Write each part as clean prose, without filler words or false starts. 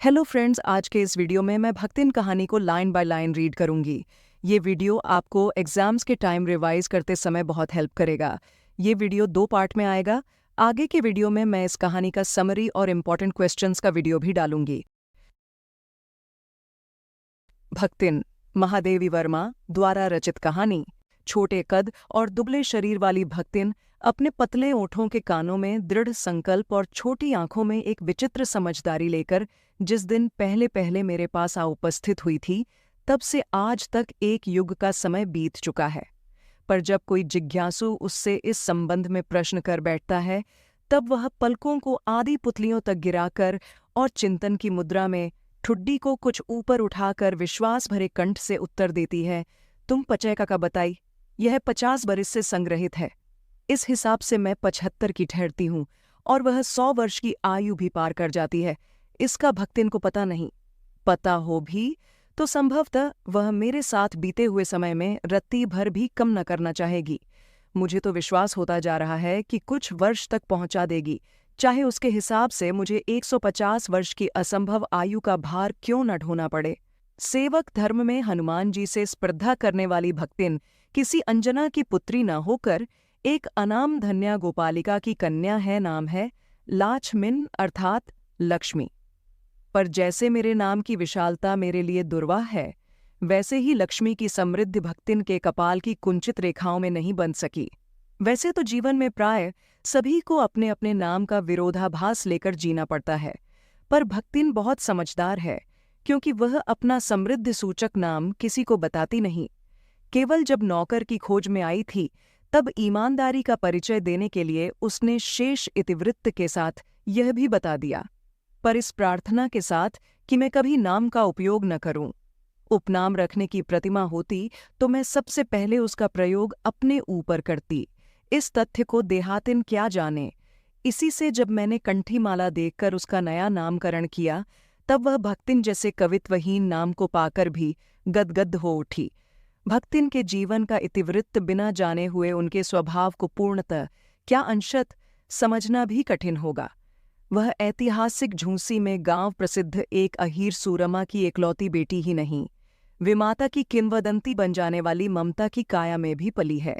Hello friends, आज के इस वीडियो में मैं भक्तिन कहानी को लाइन बाय लाइन रीड करूंगी। ये वीडियो आपको एग्जाम्स के टाइम रिवाइज करते समय बहुत हेल्प करेगा। ये वीडियो 2 पार्ट में आएगा। आगे के वीडियो में मैं इस कहानी का समरी और इम्पोर्टेंट क्वेश्चंस का वीडियो भी डालूंगी। भक्तिन महादेवी वर्मा द्वारा रचित कहानी। छोटे कद और दुबले शरीर वाली भक्तिन अपने पतले ओठों के कानों में दृढ़ संकल्प और छोटी आंखों में एक विचित्र समझदारी लेकर जिस दिन पहले पहले मेरे पास आ उपस्थित हुई थी, तब से आज तक एक युग का समय बीत चुका है। पर जब कोई जिज्ञासु उससे इस संबंध में प्रश्न कर बैठता है, तब वह पलकों को आधी पुतलियों तक गिराकर और चिंतन की मुद्रा में ठुड्डी को कुछ ऊपर उठाकर विश्वास भरे कंठ से उत्तर देती है, तुम पचय का बताई, यह 50 बरस से संग्रहित है। इस हिसाब से मैं 75 की ठहरती हूँ और वह 100 वर्ष की आयु भी पार कर जाती है। इसका भक्तिन को पता नहीं। पता हो भी तो संभवतः वह मेरे साथ बीते हुए समय में रत्ती भर भी कम न करना चाहेगी। मुझे तो विश्वास होता जा रहा है कि कुछ वर्ष तक पहुंचा देगी, चाहे उसके हिसाब से मुझे 150 वर्ष की असंभव आयु का भार क्यों न ढोना पड़े। सेवक धर्म में हनुमान जी से स्पर्धा करने वाली भक्तिन किसी अंजना की पुत्री न होकर एक अनाम धन्या गोपालिका की कन्या है। नाम है लाछमिन अर्थात लक्ष्मी। पर जैसे मेरे नाम की विशालता मेरे लिए दुर्वाह है, वैसे ही लक्ष्मी की समृद्धि भक्तिन के कपाल की कुंचित रेखाओं में नहीं बन सकी। वैसे तो जीवन में प्राय सभी को अपने अपने नाम का विरोधाभास लेकर जीना पड़ता है, पर भक्तिन बहुत समझदार है, क्योंकि वह अपना समृद्धि सूचक नाम किसी को बताती नहीं। केवल जब नौकर की खोज में आई थी, तब ईमानदारी का परिचय देने के लिए उसने शेष इतिवृत्त के साथ यह भी बता दिया, पर इस प्रार्थना के साथ कि मैं कभी नाम का उपयोग न करूं। उपनाम रखने की प्रतिमा होती तो मैं सबसे पहले उसका प्रयोग अपने ऊपर करती। इस तथ्य को देहातिन क्या जाने। इसी से जब मैंने कंठीमाला देखकर उसका नया नामकरण किया, तब वह भक्तिन जैसे कवित्वहीन नाम को पाकर भी गदगद हो उठी। भक्तिन के जीवन का इतिवृत्त बिना जाने हुए उनके स्वभाव को पूर्णतः क्या अंशत समझना भी कठिन होगा। वह ऐतिहासिक झूंसी में गांव प्रसिद्ध एक अहीर सूरमा की एकलौती बेटी ही नहीं, विमाता की किंवदंती बन जाने वाली ममता की काया में भी पली है।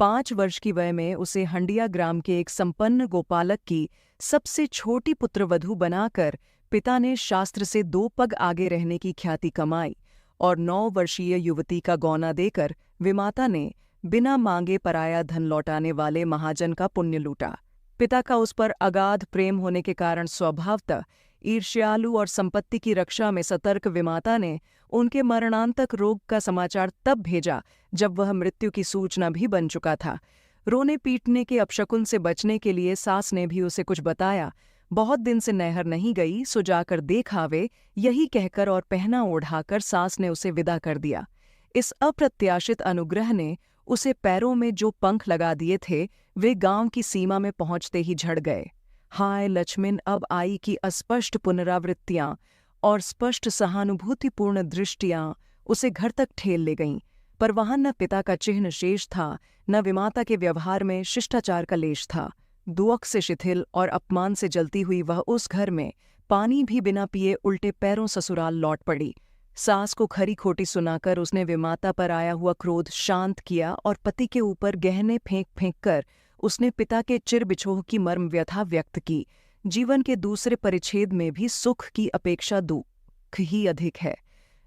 5 वर्ष की वय में उसे हंडिया ग्राम के एक संपन्न गोपालक की सबसे छोटी पुत्रवधू बनाकर पिता ने शास्त्र से 2 पग आगे रहने की ख्याति कमाई और 9 वर्षीय युवती का गौना देकर विमाता ने बिना मांगे पराया धन लौटाने वाले महाजन का पुण्य लूटा। पिता का उस पर अगाध प्रेम होने के कारण स्वभावतः ईर्ष्यालु और संपत्ति की रक्षा में सतर्क विमाता ने उनके मरणांतक रोग का समाचार तब भेजा जब वह मृत्यु की सूचना भी बन चुका था। रोने पीटने के अपशकुन से बचने के लिए सास ने भी उसे कुछ बताया। बहुत दिन से नहर नहीं गई, सो जाकर देख आवे, यही कहकर और पहना ओढ़ाकर सास ने उसे विदा कर दिया। इस अप्रत्याशित अनुग्रह ने उसे पैरों में जो पंख लगा दिए थे, वे गांव की सीमा में पहुंचते ही झड़ गए। हाय लक्ष्मिन अब आई की अस्पष्ट पुनरावृत्तियां और स्पष्ट सहानुभूतिपूर्ण दृष्टियां उसे घर तक ठेल ले गईं, पर वहां न पिता का चिन्ह शेष था, न विमाता के व्यवहार में शिष्टाचार का लेश था। दुअक से शिथिल और अपमान से जलती हुई वह उस घर में पानी भी बिना पिए उल्टे पैरों ससुराल लौट पड़ी। सास को खरी खोटी सुनाकर उसने विमाता पर आया हुआ क्रोध शांत किया और पति के ऊपर गहने फेंक फेंक कर उसने पिता के चिर बिछोह की मर्म व्यथा व्यक्त की। जीवन के दूसरे परिच्छेद में भी सुख की अपेक्षा दुख ही अधिक है।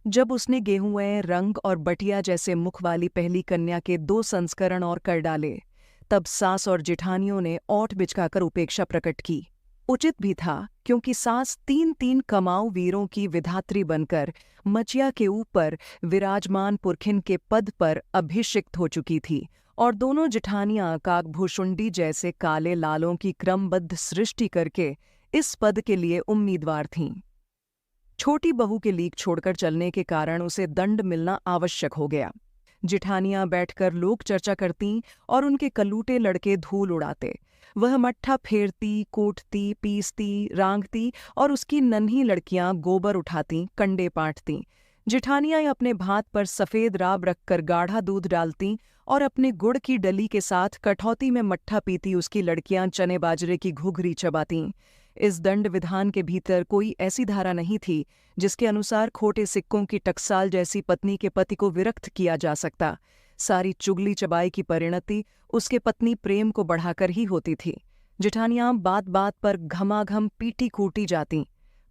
जब उसने गेहूं रंग और बटिया जैसे मुख वाली पहली कन्या के 2 संस्करण और कर डाले, तब सास और जेठानियों ने ओठ बिचकाकर उपेक्षा प्रकट की। उचित भी था, क्योंकि सास 3-3 कमाऊ वीरों की विधात्री बनकर मचिया के ऊपर विराजमान पुरखिन के पद पर अभिषिक्त हो चुकी थी और दोनों जेठानियां काकभूषुंडी जैसे काले लालों की क्रमबद्ध सृष्टि करके इस पद के लिए उम्मीदवार थीं। छोटी बहू के लीक छोड़कर चलने के कारण उसे दंड मिलना आवश्यक हो गया। जिठानियां बैठकर लोक चर्चा करतीं और उनके कल्लूटे लड़के धूल उड़ाते। वह मट्ठा फेरती, कूटती, पीसती, रांगती और उसकी नन्ही लड़कियां गोबर उठातीं, कंडे पाटतीं। जिठानियां अपने भात पर सफ़ेद राब रखकर गाढ़ा दूध डालतीं और अपने गुड़ की डली के साथ कठौती में मट्ठा पीती उसकी लड़कियां चने बाजरे की घुघरी चबातीं। इस दंड विधान के भीतर कोई ऐसी धारा नहीं थी जिसके अनुसार खोटे सिक्कों की टकसाल जैसी पत्नी के पति को विरक्त किया जा सकता। सारी चुगली चबाई की परिणति उसके पत्नी प्रेम को बढ़ाकर ही होती थी। जेठानियां बात बात पर घमाघम पीटी कूटी जाती,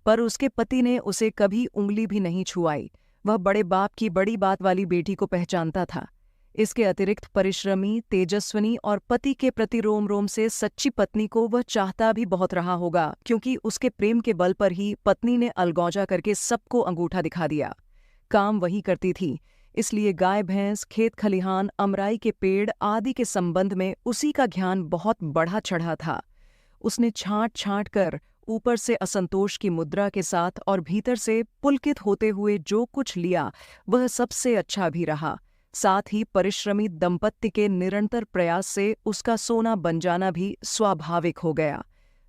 पर उसके पति ने उसे कभी उंगली भी नहीं छुआई। वह बड़े बाप की बड़ी बात वाली बेटी को पहचानता था। इसके अतिरिक्त परिश्रमी, तेजस्विनी और पति के प्रति रोम रोम से सच्ची पत्नी को वह चाहता भी बहुत रहा होगा, क्योंकि उसके प्रेम के बल पर ही पत्नी ने अलगौजा करके सबको अंगूठा दिखा दिया। काम वही करती थी, इसलिए गाय भैंस, खेत खलिहान, अमराई के पेड़ आदि के संबंध में उसी का ध्यान बहुत बढ़ा चढ़ा था। उसने छांट छांट कर ऊपर से असंतोष की मुद्रा के साथ और भीतर से पुलकित होते हुए जो कुछ लिया वह सबसे अच्छा भी रहा। साथ ही परिश्रमी दंपत्ति के निरंतर प्रयास से उसका सोना बन जाना भी स्वाभाविक हो गया।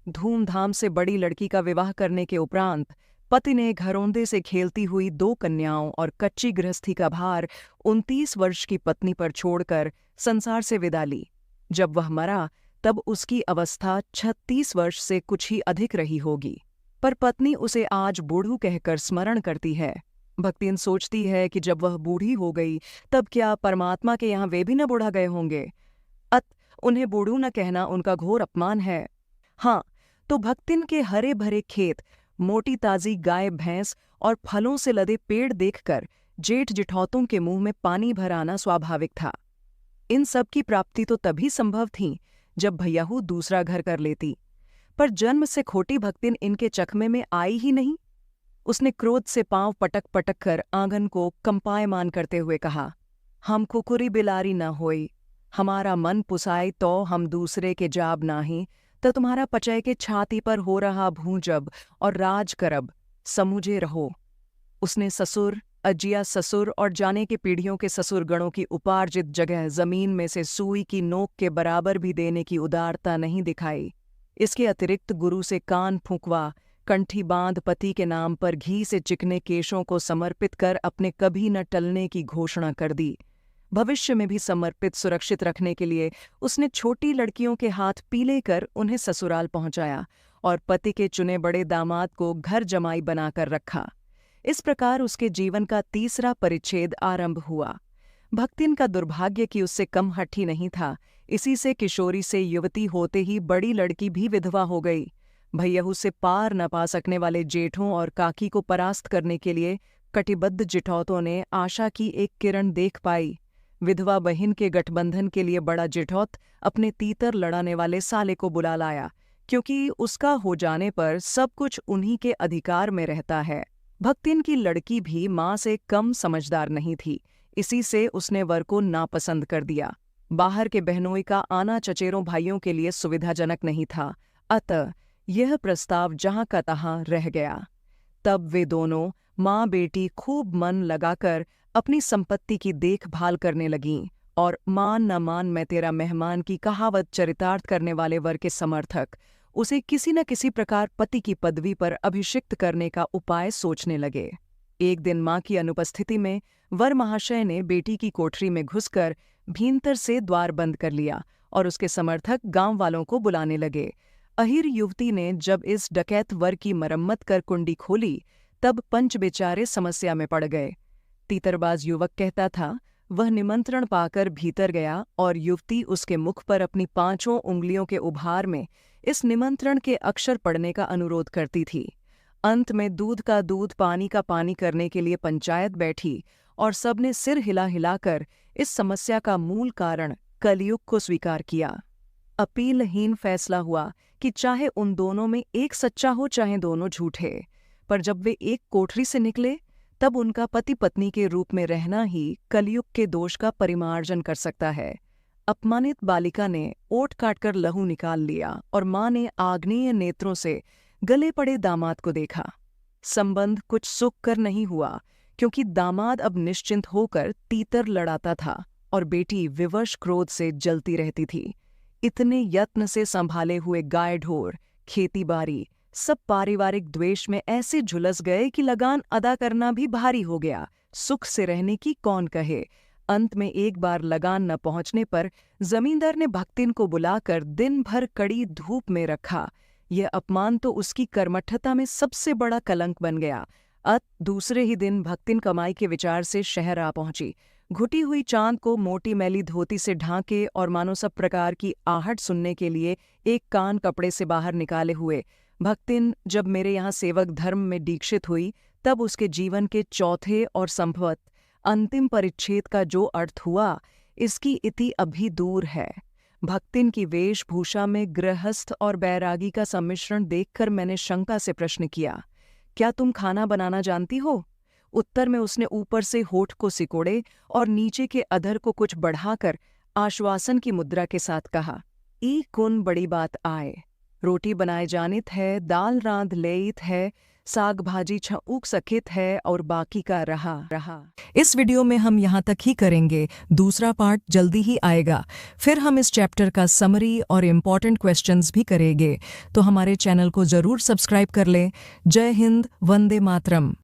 धूमधाम से बड़ी लड़की का विवाह करने के उपरांत पति ने घरौंदे से खेलती हुई 2 कन्याओं और कच्ची गृहस्थी का भार 29 वर्ष की पत्नी पर छोड़कर संसार से विदा ली। जब वह मरा तब उसकी अवस्था 36 वर्ष से कुछ ही अधिक रही होगी, पर पत्नी उसे आज बूढ़ू कहकर स्मरण करती है। भक्तिन सोचती है कि जब वह बूढ़ी हो गई तब क्या परमात्मा के यहाँ वे भी न बूढ़ा गए होंगे। उन्हें बूढ़ू न कहना उनका घोर अपमान है। हाँ, तो भक्तिन के हरे भरे खेत, मोटी ताजी गाय भैंस और फलों से लदे पेड़ देखकर जेठ जिठौतों के मुंह में पानी भर आना स्वाभाविक था। इन सब की प्राप्ति तो तभी संभव थी जब भैयाहू दूसरा घर कर लेती, पर जन्म से खोटी भक्तिन इनके चकमे में आई ही नहीं। उसने क्रोध से पांव पटक पटक कर आंगन को कंपायमान करते हुए कहा, हम कुकुरी बिलारी न होई, हमारा मन पुसाई तो हम दूसरे के जाब नाही, तो तुम्हारा पचय के छाती पर हो रहा भूंजब और राज करब, समझे रहो। उसने ससुर, अजिया ससुर और जाने की पीढ़ियों के ससुरगणों की उपार्जित जगह जमीन में से सुई की नोक के बराबर भी देने की उदारता नहीं दिखाई। इसके अतिरिक्त गुरु से कान फूंकवा, कंठी बांध पति के नाम पर घी से चिकने केशों को समर्पित कर अपने कभी न टलने की घोषणा कर दी। भविष्य में भी समर्पित सुरक्षित रखने के लिए उसने छोटी लड़कियों के हाथ पीले कर उन्हें ससुराल पहुंचाया और पति के चुने बड़े दामाद को घर जमाई बनाकर रखा। इस प्रकार उसके जीवन का तीसरा परिच्छेद आरंभ हुआ। भक्तिन का दुर्भाग्य कि उससे कम हठी नहीं था। इसी से किशोरी से युवती होते ही बड़ी लड़की भी विधवा हो गई। भैयाहू से पार न पा सकने वाले जेठों और काकी को परास्त करने के लिए कटिबद्ध जिठौतों ने आशा की एक किरण देख पाई। विधवा बहिन के गठबंधन के लिए बड़ा जिठौत अपने तीतर लड़ाने वाले साले को बुला लाया, क्योंकि उसका हो जाने पर सब कुछ उन्हीं के अधिकार में रहता है। भक्तिन की लड़की भी माँ से कम समझदार नहीं थी, इसी से उसने वर को नापसंद कर दिया। बाहर के बहनोई का आना चचेरों भाइयों के लिए सुविधाजनक नहीं था, अतः यह प्रस्ताव जहाँ का तहाँ रह गया। तब वे दोनों माँ बेटी खूब मन लगाकर अपनी संपत्ति की देखभाल करने लगीं और मान न मान मैं तेरा मेहमान की कहावत चरितार्थ करने वाले वर के समर्थक उसे किसी न किसी प्रकार पति की पदवी पर अभिषिक्त करने का उपाय सोचने लगे। एक दिन माँ की अनुपस्थिति में वर महाशय ने बेटी की कोठरी में घुसकर भीतर से द्वार बंद कर लिया और उसके समर्थक गांव वालों को बुलाने लगे। अहिर युवती ने जब इस डकैत वर की मरम्मत कर कुंडी खोली तब पंच बेचारे समस्या में पड़ गए। तीतरबाज युवक कहता था वह निमंत्रण पाकर भीतर गया और युवती उसके मुख पर अपनी 5 उंगलियों के उभार में इस निमंत्रण के अक्षर पढ़ने का अनुरोध करती थी। अंत में दूध का दूध पानी का पानी करने के लिए पंचायत बैठी और सबने सिर हिला हिलाकर इस समस्या का मूल कारण कलयुग को स्वीकार किया। अपीलहीन फैसला हुआ कि चाहे उन दोनों में एक सच्चा हो चाहे दोनों झूठे, पर जब वे एक कोठरी से निकले तब उनका पति पत्नी के रूप में रहना ही कलयुग के दोष का परिमार्जन कर सकता है। अपमानित बालिका ने ओट काटकर लहू निकाल लिया और माँ ने आग्नेय नेत्रों से गले पड़े दामाद को देखा। संबंध कुछ सुख कर नहीं हुआ, क्योंकि दामाद अब निश्चिंत होकर तीतर लड़ाता था और बेटी विवश क्रोध से जलती रहती थी। इतने यत्न से संभाले हुए गाय ढोर, खेती बाड़ी सब पारिवारिक द्वेष में ऐसे झुलस गए कि लगान अदा करना भी भारी हो गया। सुख से रहने की कौन कहे। अंत में एक बार लगान न पहुंचने पर जमींदार ने भक्तिन को बुलाकर दिन भर कड़ी धूप में रखा। यह अपमान तो उसकी कर्मठता में सबसे बड़ा कलंक बन गया। दूसरे ही दिन भक्तिन कमाई के विचार से शहर आ पहुंची। घुटी हुई चांद को मोटी मैली धोती से ढांके और मानो सब प्रकार की आहट सुनने के लिए एक कान कपड़े से बाहर निकाले हुए भक्तिन जब मेरे यहाँ सेवक धर्म में दीक्षित हुई, तब उसके जीवन के चौथे और संभवत अंतिम परिच्छेद का जो अर्थ हुआ, इसकी इति अभी दूर है। भक्तिन की वेशभूषा में गृहस्थ और बैरागी का सम्मिश्रण देखकर मैंने शंका से प्रश्न किया, क्या तुम खाना बनाना जानती हो? उत्तर में उसने ऊपर से होठ को सिकोड़े और नीचे के अधर को कुछ बढ़ाकर आश्वासन की मुद्रा के साथ कहा, ई कुन बड़ी बात आए। रोटी बनाए जानित है, दाल रांध लेइत है, साग भाजी छऊक सकित है और बाकी का रहा। इस वीडियो में हम यहाँ तक ही करेंगे, दूसरा पार्ट जल्दी ही आएगा। फिर हम इस चैप्टर का समरी और इम्पॉर्टेंट क्वेश्चंस भी करेंगे, तो हमारे चैनल को ज़रूर सब्सक्राइब कर लें। जय हिंद, वंदे मातरम।